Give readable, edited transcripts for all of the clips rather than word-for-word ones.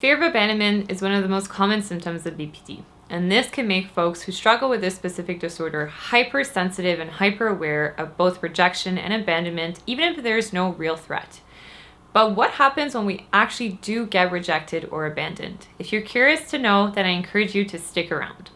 Fear of abandonment is one of the most common symptoms of BPD, and this can make folks who struggle with this specific disorder hypersensitive and hyper-aware of both rejection and abandonment, even if there's no real threat. But what happens when we actually do get rejected or abandoned? If you're curious to know, then I encourage you to stick around.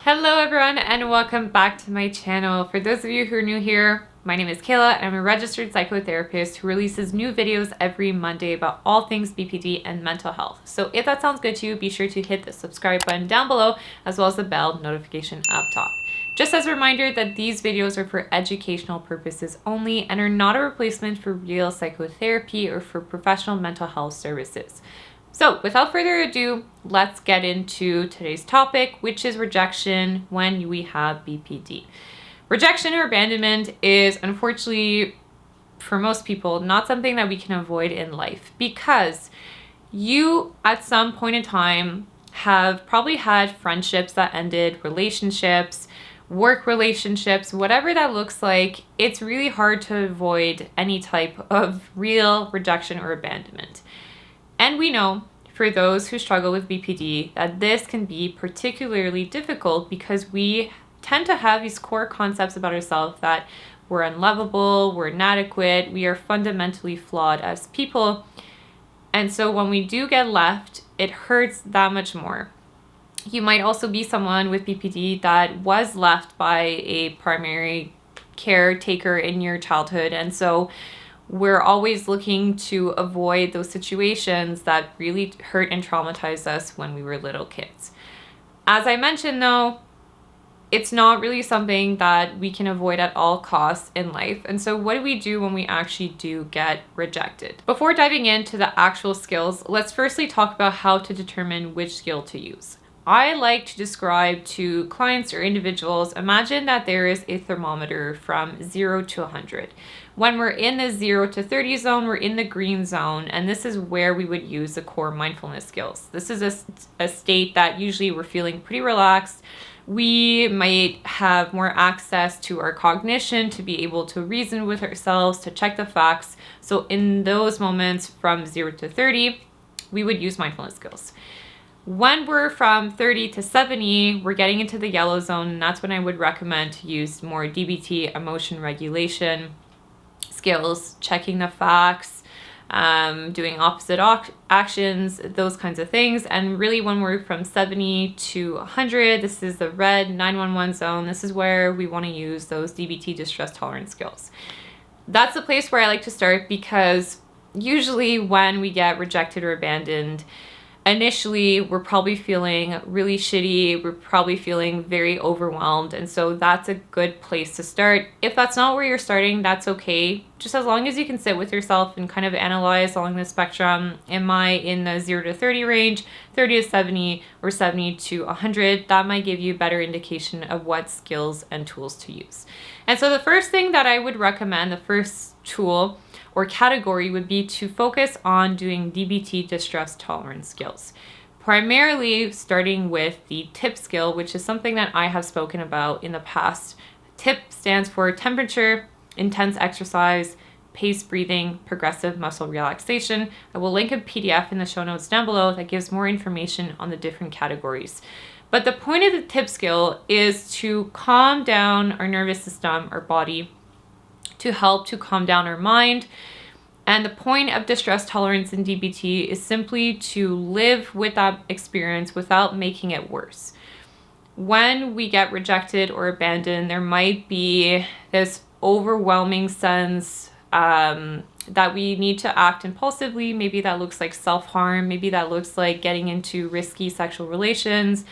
Hello everyone and welcome back to my channel. For those of you who are new here, my name is Kayla and I'm a registered psychotherapist who releases new videos every Monday about all things BPD and mental health. So if that sounds good to you, be sure to hit the subscribe button down below as well as the bell notification up top. Just as a reminder that these videos are for educational purposes only and are not a replacement for real psychotherapy or for professional mental health services. So without further ado, let's get into today's topic, which is rejection when we have BPD. Rejection or abandonment is unfortunately, for most people, not something that we can avoid in life because you at some point in time have probably had friendships that ended, relationships, work relationships, whatever that looks like. It's really hard to avoid any type of real rejection or abandonment. And we know for those who struggle with BPD that this can be particularly difficult because we tend to have these core concepts about ourselves that we're unlovable, we're inadequate, we are fundamentally flawed as people. And so when we do get left, it hurts that much more. You might also be someone with BPD that was left by a primary caretaker in your childhood. And so we're always looking to avoid those situations that really hurt and traumatized us when we were little kids. As I mentioned though, it's not really something that we can avoid at all costs in life. And so what do we do when we actually do get rejected? Before diving into the actual skills, let's firstly talk about how to determine which skill to use. I like to describe to clients or individuals, imagine that there is a thermometer from 0 to 100. When we're in the 0 to 30 zone, we're in the green zone, and this is where we would use the core mindfulness skills. This is a state that usually we're feeling pretty relaxed. We might have more access to our cognition to be able to reason with ourselves, to check the facts. So in those moments from 0 to 30, we would use mindfulness skills. When we're from 30 to 70, we're getting into the yellow zone, and that's when I would recommend to use more DBT, emotion regulation skills, checking the facts, doing opposite actions, those kinds of things. And really when we're from 70 to 100, this is the red 911 zone. This is where we want to use those DBT distress tolerance skills. That's the place where I like to start because usually when we get rejected or abandoned, initially, we're probably feeling really shitty. We're probably feeling very overwhelmed. And so that's a good place to start. If that's not where you're starting, that's okay. Just as long as you can sit with yourself and kind of analyze along the spectrum. Am I in the 0 to 30 range, 30 to 70, or 70 to 100? That might give you a better indication of what skills and tools to use. And so the first thing that I would recommend, the first tool or category would be to focus on doing DBT distress tolerance skills. Primarily starting with the TIPP skill, which is something that I have spoken about in the past. TIPP stands for temperature, intense exercise, paced breathing, progressive muscle relaxation. I will link a PDF in the show notes down below that gives more information on the different categories. But the point of the TIPP skill is to calm down our nervous system, our body, to help to calm down our mind. And the point of distress tolerance in DBT is simply to live with that experience without making it worse. When we get rejected or abandoned, there might be this overwhelming sense that we need to act impulsively. Maybe that looks like self-harm. Maybe that looks like getting into risky sexual relations,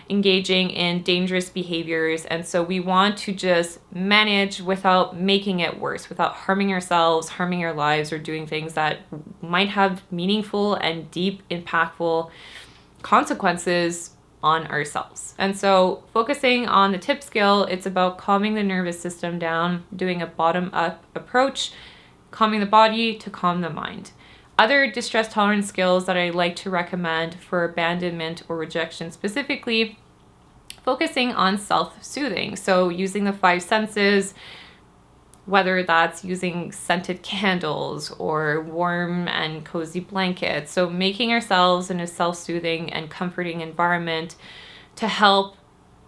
engaging in dangerous behaviors. And so we want to just manage without making it worse, without harming ourselves, harming our lives, or doing things that might have meaningful and deep, impactful consequences on ourselves. And so focusing on the TIPP skill, it's about calming the nervous system down, doing a bottom-up approach, calming the body to calm the mind. Other distress tolerance skills that I like to recommend for abandonment or rejection specifically, focusing on self-soothing. So using the 5 senses, whether that's using scented candles or warm and cozy blankets. So making ourselves in a self-soothing and comforting environment to help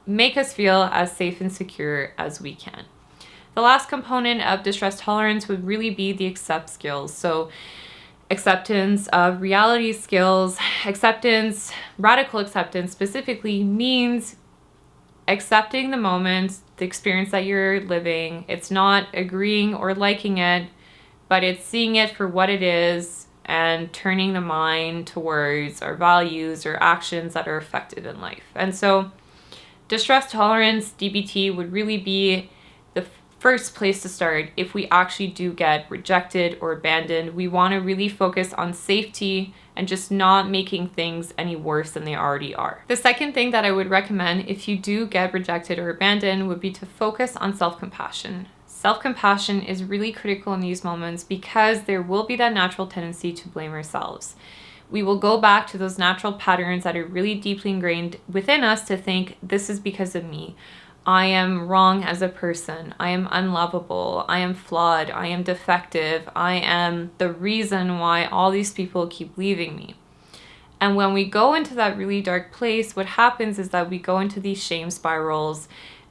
make us feel as safe and secure as we can. The last component of distress tolerance would really be the accept skills. So acceptance of reality skills, radical acceptance specifically means accepting the moment, the experience that you're living. It's not agreeing or liking it, but it's seeing it for what it is and turning the mind towards our values or actions that are effective in life. And so distress tolerance, DBT, would really be the first place to start if we actually do get rejected or abandoned. We want to really focus on safety and just not making things any worse than they already are. The second thing that I would recommend if you do get rejected or abandoned would be to focus on self-compassion. Self-compassion is really critical in these moments because there will be that natural tendency to blame ourselves. We will go back to those natural patterns that are really deeply ingrained within us to think, this is because of me. I am wrong as a person. I am unlovable. I am flawed. I am defective. I am the reason why all these people keep leaving me. And when we go into that really dark place, what happens is that we go into these shame spirals,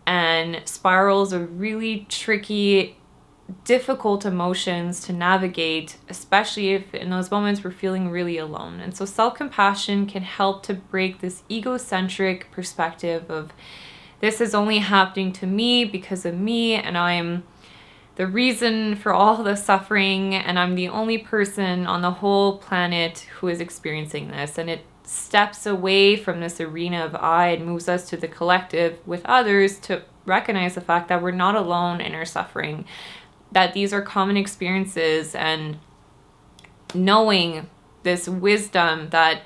and spirals are really tricky, difficult emotions to navigate, especially if in those moments we're feeling really alone. And so self-compassion can help to break this egocentric perspective of, this is only happening to me because of me, and I'm the reason for all the suffering, and I'm the only person on the whole planet who is experiencing this. And it steps away from this arena of I and moves us to the collective with others to recognize the fact that we're not alone in our suffering, that these are common experiences, and knowing this wisdom that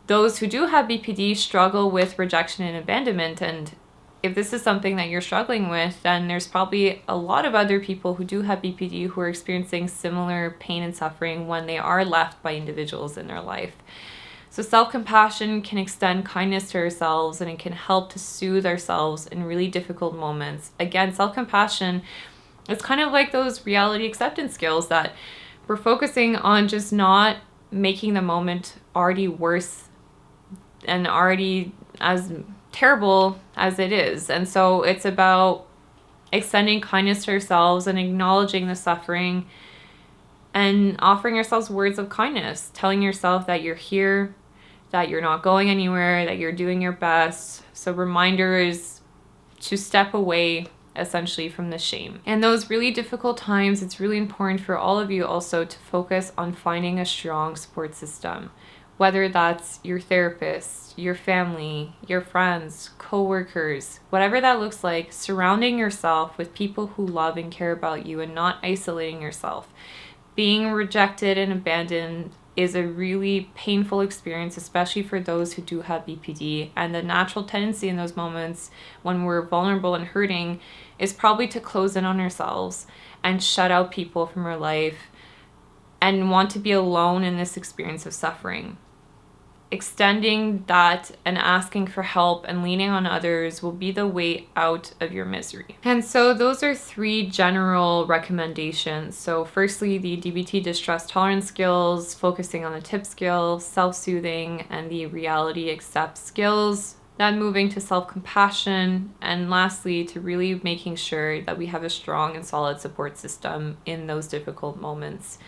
those who do have BPD struggle with rejection and abandonment. And if this is something that you're struggling with, then there's probably a lot of other people who do have BPD who are experiencing similar pain and suffering when they are left by individuals in their life. So self-compassion can extend kindness to ourselves, and it can help to soothe ourselves in really difficult moments. Again, self-compassion, it's kind of like those reality acceptance skills that we're focusing on just not making the moment already worse and already as terrible as it is. And so it's about extending kindness to ourselves and acknowledging the suffering and offering ourselves words of kindness, telling yourself that you're here, that you're not going anywhere, that you're doing your best. So reminders to step away essentially from the shame. In those really difficult times, it's really important for all of you also to focus on finding a strong support system, whether that's your therapist, your family, your friends, co-workers, whatever that looks like. Surrounding yourself with people who love and care about you and not isolating yourself. Being rejected and abandoned is a really painful experience, especially for those who do have BPD. And the natural tendency in those moments when we're vulnerable and hurting is probably to close in on ourselves and shut out people from our life and want to be alone in this experience of suffering. Extending that and asking for help and leaning on others will be the way out of your misery. And so those are 3 general recommendations. So firstly, the DBT distress tolerance skills, focusing on the TIPP skill, self-soothing, and the reality accept skills. Then moving to self-compassion, and lastly, to really making sure that we have a strong and solid support system in those difficult moments.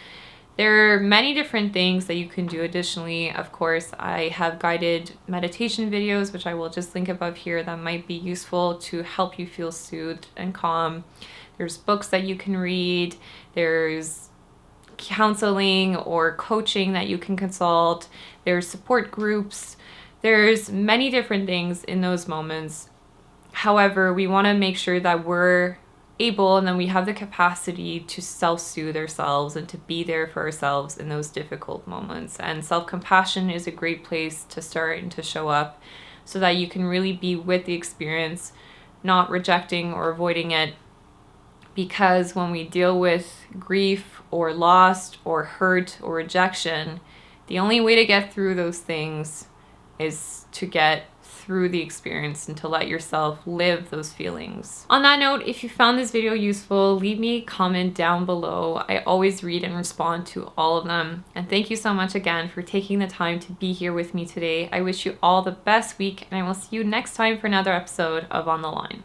There are many different things that you can do additionally. Of course, I have guided meditation videos, which I will just link above here, that might be useful to help you feel soothed and calm. There's books that you can read. There's counseling or coaching that you can consult. There's support groups. There's many different things in those moments. However, we want to make sure that we're able, and then we have the capacity to self-soothe ourselves and to be there for ourselves in those difficult moments. And self-compassion is a great place to start and to show up so that you can really be with the experience, not rejecting or avoiding it. Because when we deal with grief or loss or hurt or rejection, the only way to get through those things is to get through the experience and to let yourself live those feelings. On that note, if you found this video useful, leave me a comment down below. I always read and respond to all of them. And thank you so much again for taking the time to be here with me today. I wish you all the best week, and I will see you next time for another episode of On the Line.